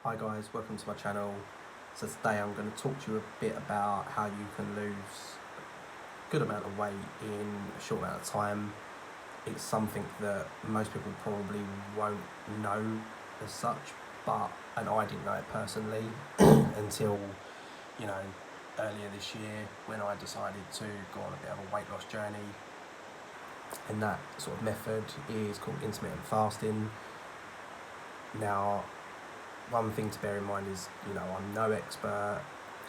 Hi guys, welcome to my channel. So today I'm going to talk to you a bit about how you can lose a good amount of weight in a short amount of time. It's something that most people probably won't know as such, and I didn't know it personally until, you know, earlier this year when I decided to go on a bit of a weight loss journey. And that sort of method is called intermittent fasting. Now, one thing to bear in mind is, I'm no expert,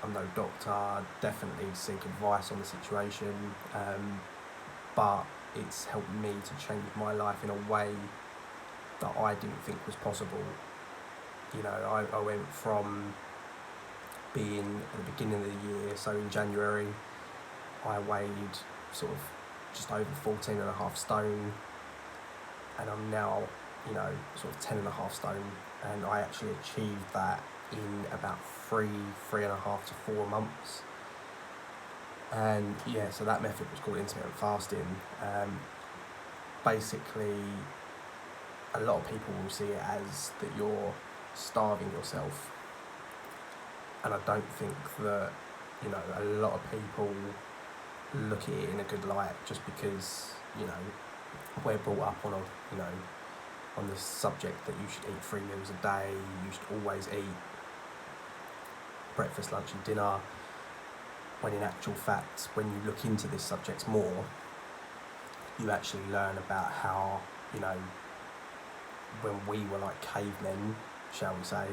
I'm no doctor, definitely seek advice on the situation, but it's helped me to change my life in a way that I didn't think was possible. I went from being at the beginning of the year, so in January, I weighed sort of just over 14 and a half stone, and I'm now, sort of 10 and a half stone, and I actually achieved that in about three and a half to 4 months. And yeah, so that method was called intermittent fasting. Basically, a lot of people will see it as that you're starving yourself, and I don't think that, a lot of people look at it in a good light, just because, we're brought up on on the subject that you should eat 3 meals a day, you should always eat breakfast, lunch and dinner, when in actual fact, when you look into this subject more, you actually learn about how, when we were like cavemen, shall we say,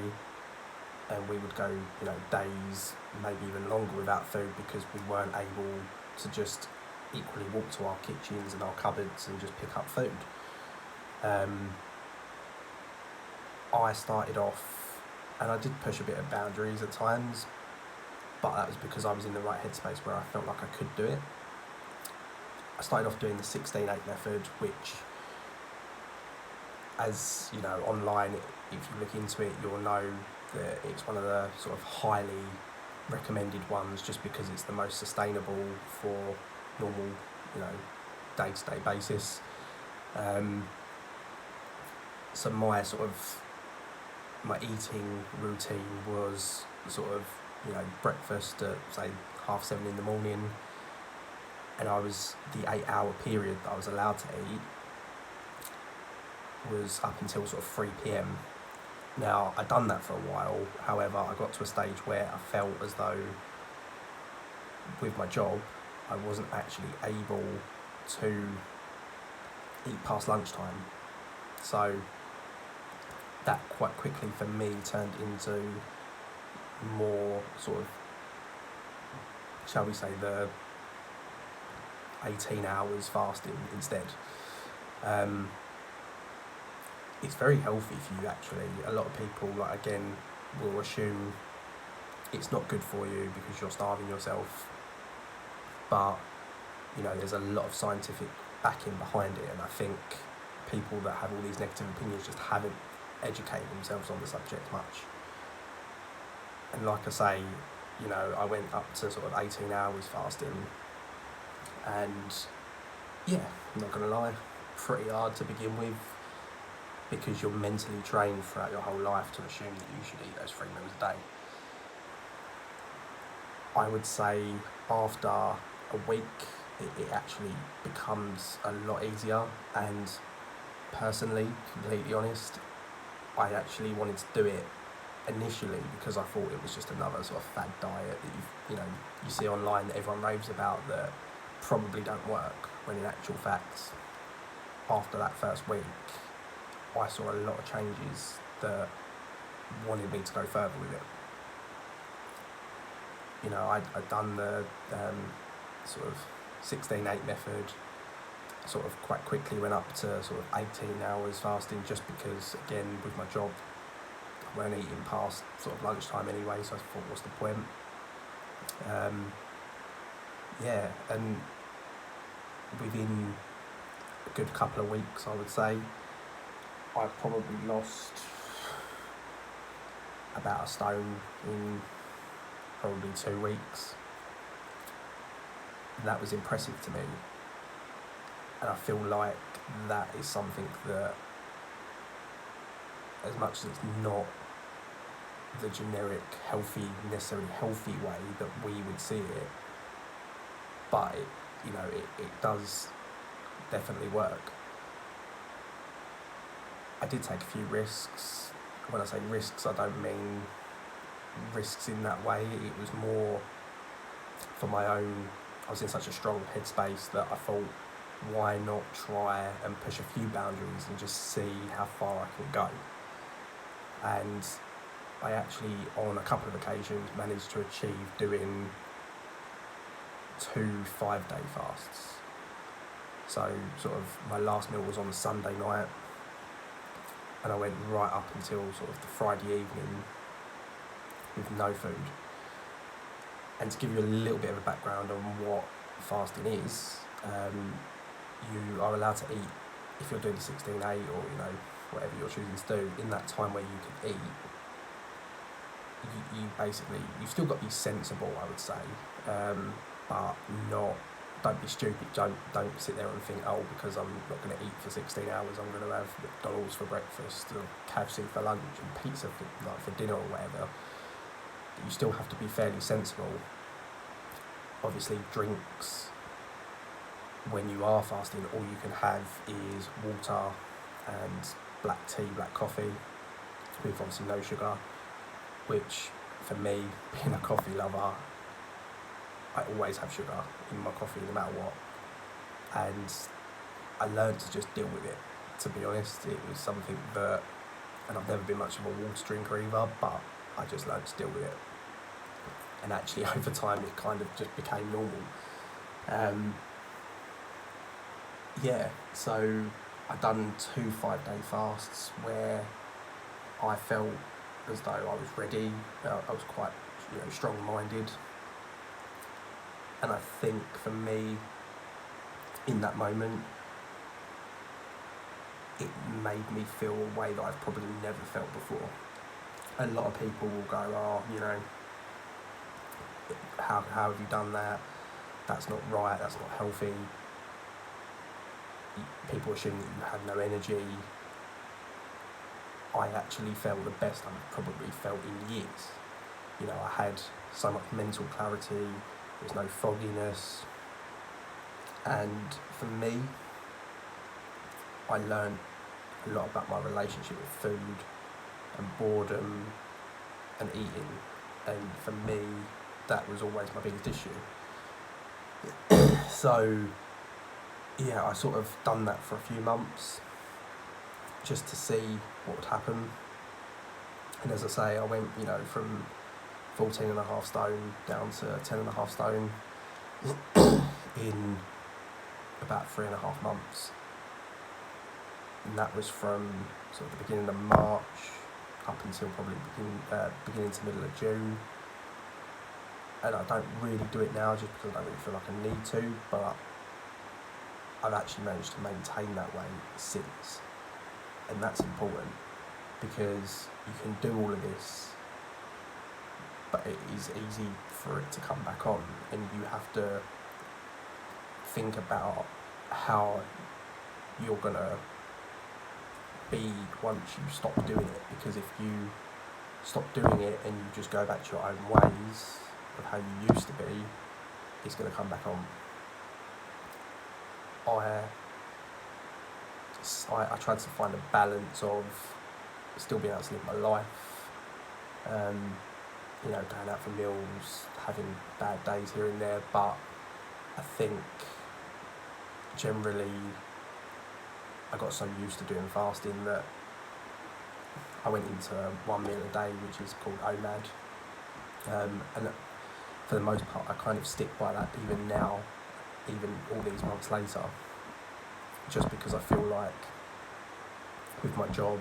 and we would go, days, maybe even longer without food because we weren't able to just equally walk to our kitchens and our cupboards and just pick up food. I started off, and I did push a bit of boundaries at times, but that was because I was in the right headspace where I felt like I could do it. I started off doing the 16-8 method, which, as you know, online, if you look into it, you'll know that it's one of the sort of highly recommended ones, just because it's the most sustainable for normal, day-to-day basis. So my eating routine was sort of, breakfast at say 7:30 in the morning, and the 8-hour period that I was allowed to eat was up until sort of 3 p.m. Now, I'd done that for a while, however, I got to a stage where I felt as though with my job, I wasn't actually able to eat past lunchtime. So that quite quickly for me turned into more sort of, shall we say, the 18 hours fasting instead. It's very healthy for you, actually. A lot of people, will assume it's not good for you because you're starving yourself, but there's a lot of scientific backing behind it, and I think people that have all these negative opinions just haven't educated themselves on the subject much. And like I say, I went up to sort of 18 hours fasting, and yeah, I'm not gonna lie, pretty hard to begin with, because you're mentally trained throughout your whole life to assume that you should eat those 3 meals a day. I would say after a week, it actually becomes a lot easier, and personally, completely honest, I actually wanted to do it initially because I thought it was just another sort of fad diet that you see online that everyone raves about, that probably don't work, when in actual fact, after that first week, I saw a lot of changes that wanted me to go further with it. I'd done the sort of 16-8 method, sort of quite quickly went up to sort of 18 hours fasting, just because, again, with my job, I weren't eating past sort of lunchtime anyway, so I thought, what's the point? Yeah, and within a good couple of weeks, I would say, I probably lost about a stone in probably 2 weeks. That was impressive to me, and I feel like that is something that, as much as it's not the generic necessarily healthy way that we would see it, but it does definitely work. I did take a few risks. When I say risks, I don't mean risks in that way. It was more for my own. I was in such a strong headspace that I thought, why not try and push a few boundaries and just see how far I can go. And I actually, on a couple of occasions, managed to achieve doing 2 5-day fasts. So sort of my last meal was on a Sunday night, and I went right up until sort of the Friday evening with no food. And to give you a little bit of a background on what fasting is, you are allowed to eat, if you're doing the 16-8 or whatever you're choosing to do, in that time where you can eat, you basically, you've still got to be sensible, I would say, but don't be stupid. Don't sit there and think, oh, because I'm not going to eat for 16 hours, I'm going to have McDonald's for breakfast, or KFC for lunch, and pizza for dinner or whatever. You still have to be fairly sensible. Obviously, drinks, when you are fasting, all you can have is water and black tea, black coffee, with obviously no sugar, which for me, being a coffee lover, I always have sugar in my coffee no matter what. And I learned to just deal with it, to be honest. It was something that, and I've never been much of a water drinker either, but I just learned to deal with it. And actually over time it kind of just became normal. So I've done 2 5-day fasts where I felt as though I was ready. I was quite strong-minded. And I think for me, in that moment, it made me feel a way that I've probably never felt before. A lot of people will go, oh, how have you done that? That's not right, that's not healthy. People assume that you have no energy. I actually felt the best I've probably felt in years. I had so much mental clarity, there was no fogginess. And for me, I learned a lot about my relationship with food and boredom and eating. And for me, that was always my biggest issue. So, I sort of done that for a few months just to see what would happen. And as I say, I went, from 14.5 stone down to 10.5 stone in about 3.5 months. And that was from sort of the beginning of March up until probably beginning to middle of June. And I don't really do it now just because I don't really feel like I need to, but I've actually managed to maintain that weight since. And that's important because you can do all of this, but it is easy for it to come back on, and you have to think about how you're going to be once you stop doing it. Because if you stop doing it and you just go back to your own ways of how you used to be, it's going to come back on. I tried to find a balance of still being able to live my life, going out for meals, having bad days here and there, but I think generally I got so used to doing fasting that I went into 1 meal a day, which is called OMAD, and for the most part I kind of stick by that even now, even all these months later, just because I feel like with my job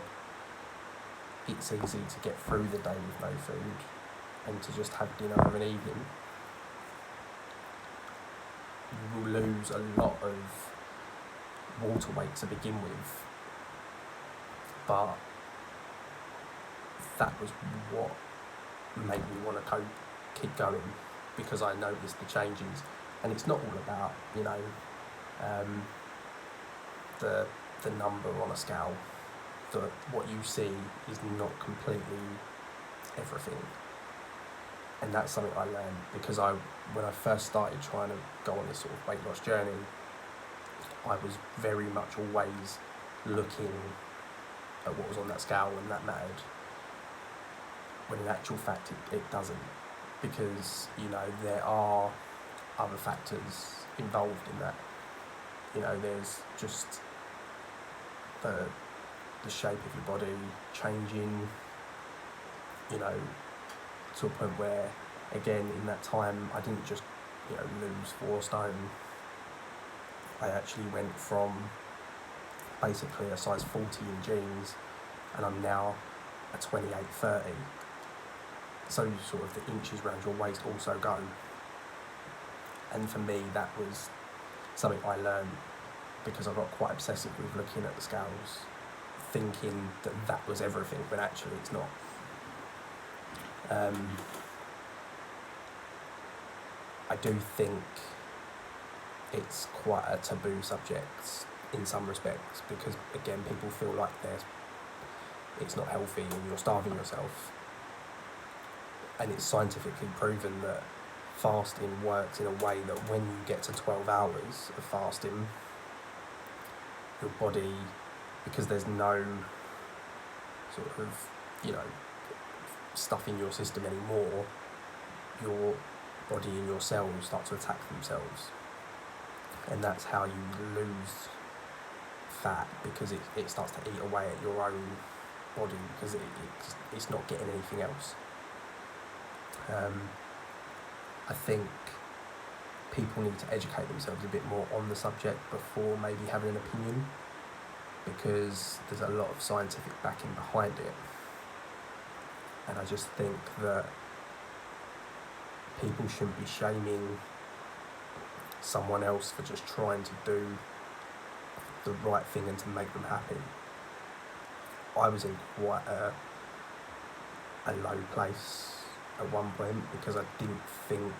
it's easy to get through the day with no food and to just have dinner of an evening. You will lose a lot of water weight to begin with, but that was what made me want to keep going, because I noticed the changes. And it's not all about the number on a scale. What you see is not completely everything. And that's something I learned because when I first started trying to go on this sort of weight loss journey, I was very much always looking at what was on that scale and that mattered, when in actual fact it doesn't, because there are other factors involved in that. There's just the shape of your body changing, to a point where, again, in that time, I didn't just lose 4 stone. I actually went from basically a size 40 in jeans, and I'm now a 28-30. So sort of the inches around your waist also go. And for me, that was something I learned because I got quite obsessive with looking at the scales, thinking that was everything, when actually it's not. I do think it's quite a taboo subject in some respects, because again, people feel like it's not healthy and you're starving yourself. And it's scientifically proven that fasting works in a way that when you get to 12 hours of fasting, your body, because there's no sort of, stuff in your system anymore, your body and your cells start to attack themselves. And that's how you lose fat, because it starts to eat away at your own body, because it's not getting anything else. I think people need to educate themselves a bit more on the subject before maybe having an opinion, because there's a lot of scientific backing behind it. And I just think that people shouldn't be shaming someone else for just trying to do the right thing and to make them happy. I was in quite a low place at one point, because I didn't think,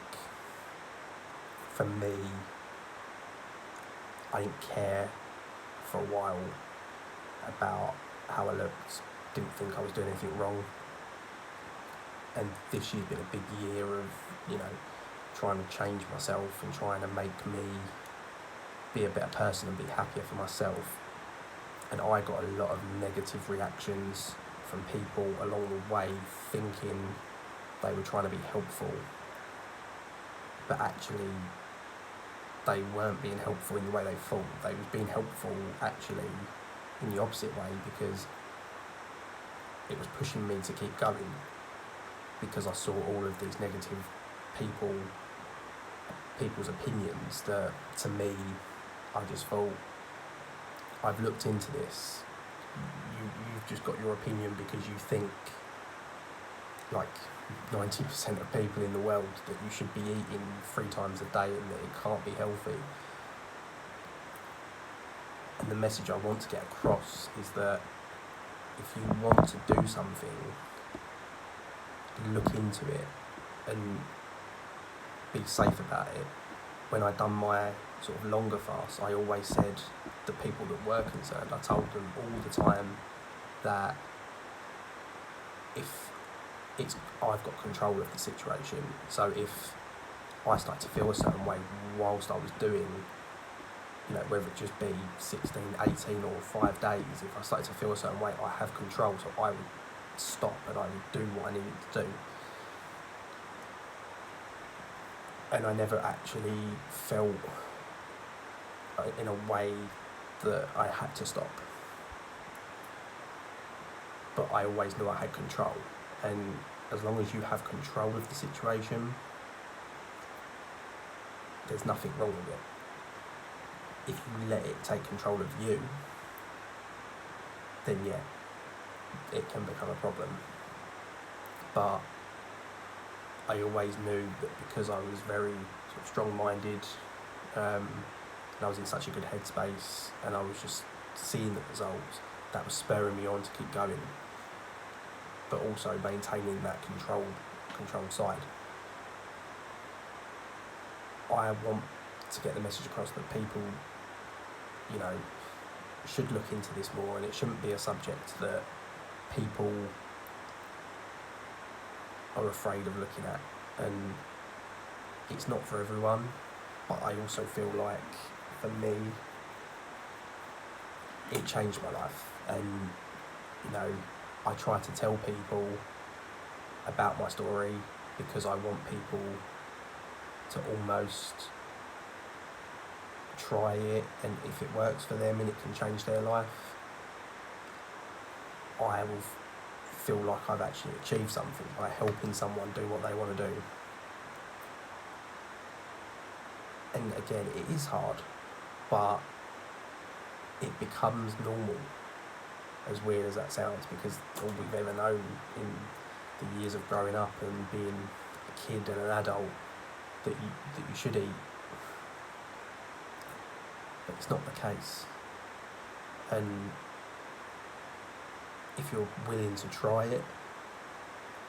for me, I didn't care for a while about how I looked, didn't think I was doing anything wrong. And this year's been a big year of, trying to change myself and trying to make me be a better person and be happier for myself. And I got a lot of negative reactions from people along the way, thinking they were trying to be helpful, but actually they weren't being helpful in the way they thought. They was being helpful actually in the opposite way, because it was pushing me to keep going, because I saw all of these negative people's opinions that, to me, I just thought, I've looked into this. You've just got your opinion because you think, like 90% of people in the world, that you should be eating 3 times a day and that it can't be healthy. And the message I want to get across is that if you want to do something, look into it and be safe about it. When I done my sort of longer fast, I always said to people that were concerned, I told them all the time that if I've got control of the situation, so if I start to feel a certain way whilst I was doing, whether it just be 16, 18 or 5 days, if I started to feel a certain way, I have control, so I would stop and I would do what I needed to do. And I never actually felt in a way that I had to stop. But I always knew I had control. And as long as you have control of the situation, there's nothing wrong with it. If you let it take control of you, then yeah, it can become a problem. But I always knew that because I was very sort of strong-minded, and I was in such a good headspace, and I was just seeing the results, that was spurring me on to keep going, but also maintaining that controlled side. I want to get the message across that people, should look into this more, and it shouldn't be a subject that people are afraid of looking at. And it's not for everyone, but I also feel like for me it changed my life. And I try to tell people about my story because I want people to almost try it, and if it works for them and it can change their life, I will feel like I've actually achieved something by helping someone do what they want to do. And again, it is hard, but it becomes normal, as weird as that sounds, because all we've ever known in the years of growing up and being a kid and an adult that you should eat. But it's not the case. And if you're willing to try it,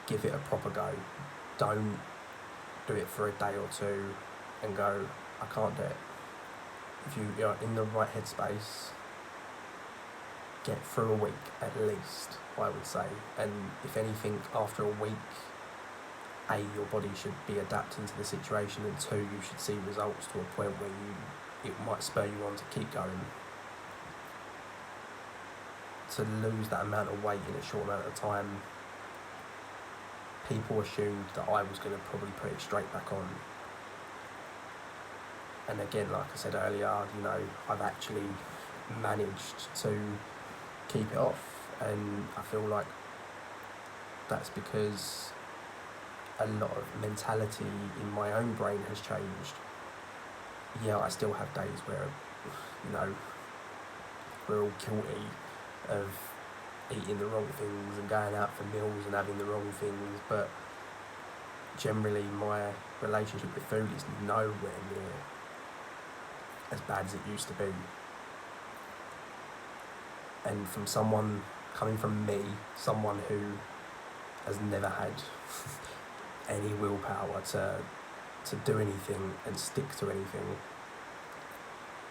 give it a proper go. Don't do it for a day or two and go, I can't do it. If you are in the right headspace, get through a week at least, I would say. And if anything, after a week, A, your body should be adapting to the situation, and 2, you should see results to a point where it might spur you on to keep going. To lose that amount of weight in a short amount of time, people assumed that I was going to probably put it straight back on. And again, like I said earlier, I've actually managed to keep it off, and I feel like that's because a lot of mentality in my own brain has changed. Yeah, I still have days where, we're all guilty of eating the wrong things and going out for meals and having the wrong things, but generally my relationship with food is nowhere near as bad as it used to be. And coming from me, someone who has never had any willpower to do anything and stick to anything,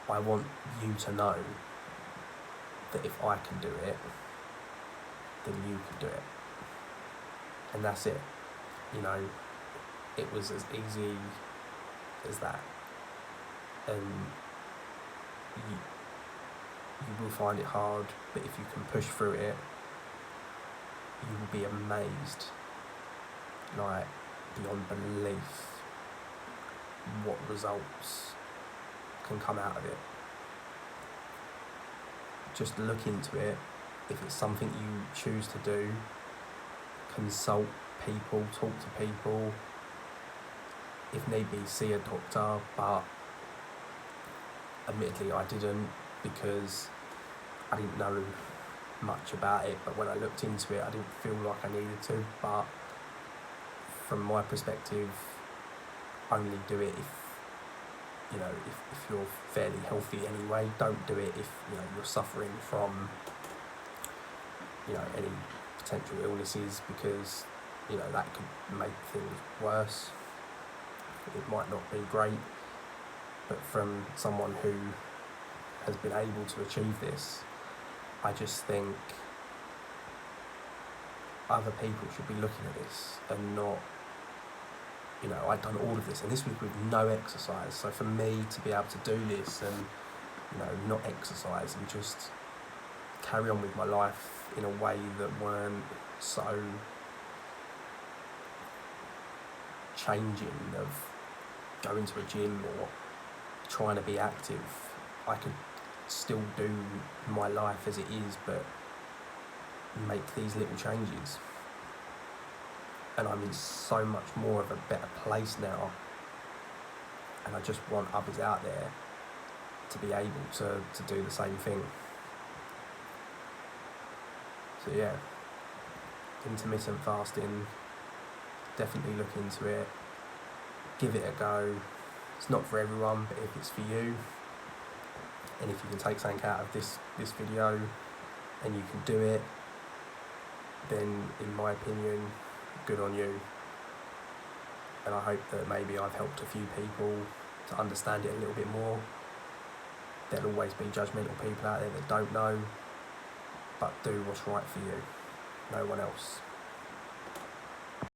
I want you to know that if I can do it, then you can do it. And that's it. It was as easy as that. And you will find it hard, but if you can push through it, you will be amazed, beyond belief, what results can come out of it. Just look into it. If it's something you choose to do, consult people, talk to people. If need be, see a doctor, but admittedly I didn't, because I didn't know much about it, but when I looked into it I didn't feel like I needed to. But from my perspective, only do it if you're fairly healthy anyway. Don't do it if you're suffering from any potential illnesses, because that could make things worse. It might not be great, but from someone who has been able to achieve this, I just think other people should be looking at this and not, I'd done all of this, and this was with no exercise. So for me to be able to do this and, not exercise and just carry on with my life in a way that weren't so changing, of going to a gym or trying to be active, I could still do my life as it is, but make these little changes. And I'm in so much more of a better place now, and I just want others out there to be able to do the same thing. So yeah, intermittent fasting, definitely look into it, give it a go. It's not for everyone, but if it's for you, and if you can take something out of this video and you can do it, then in my opinion, good on you. And I hope that maybe I've helped a few people to understand it a little bit more. There'll always be judgmental people out there that don't know, but do what's right for you, no one else.